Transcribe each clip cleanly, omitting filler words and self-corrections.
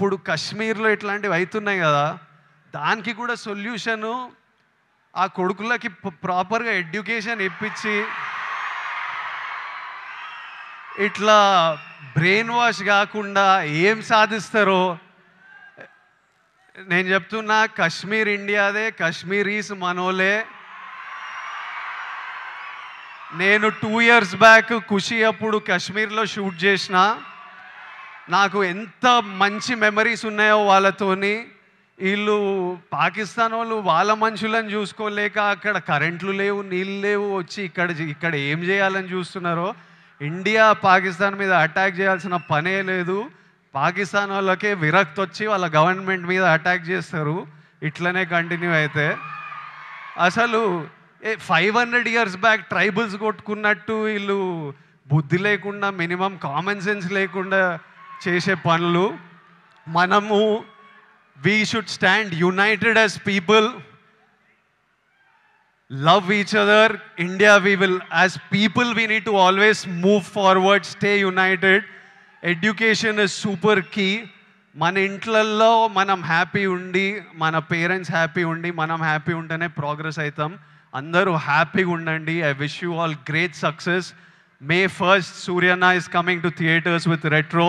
ఇప్పుడు కశ్మీర్లో ఇట్లాంటివి అవుతున్నాయి కదా, దానికి కూడా సొల్యూషను ఆ కొడుకులకి ప్రాపర్గా ఎడ్యుకేషన్ ఇప్పించి ఇట్లా బ్రెయిన్ వాష్ కాకుండా ఏం సాధిస్తారో నేను చెప్తున్నా. కశ్మీర్ ఇండియాదే, కశ్మీరీస్ మనోలే. నేను 2 years బ్యాక్ ఖుషి అప్పుడు కాశ్మీర్లో షూట్ చేసిన. నాకు ఎంత మంచి మెమరీస్ ఉన్నాయో వాళ్ళతోని. వీళ్ళు పాకిస్తాన్ వాళ్ళు వాళ్ళ మనుషులను చూసుకోలేక అక్కడ కరెంట్లు లేవు, నీళ్ళు లేవు, వచ్చి ఇక్కడ ఏం చేయాలని చూస్తున్నారో. ఇండియా పాకిస్తాన్ మీద అటాక్ చేయాల్సిన పనే లేదు. పాకిస్తాన్ వాళ్ళకే విరక్తి వచ్చి వాళ్ళ గవర్నమెంట్ మీద అటాక్ చేస్తారు. ఇట్లనే కంటిన్యూ అయితే అసలు 500 years బ్యాక్ ట్రైబల్స్ కొట్టుకున్నట్టు వీళ్ళు బుద్ధి లేకుండా, మినిమం కామన్ సెన్స్ లేకుండా చేసే పనులు. మనము we should stand united as people, love each other. India, we will, as people, we need to always move forward, stay united. Education is super key. మన ఇంట్లల్లో మనం happy ఉండి, మన పేరెంట్స్ హ్యాపీ ఉండి, మనం హ్యాపీ ఉంటేనే ప్రోగ్రెస్ అవుతాం. అందరూ హ్యాపీగా ఉండండి. I wish you all great success. May 1st, Suryana is coming to theaters with Retro.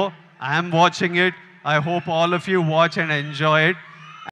I am watching it. I hope all of you watch and enjoy it.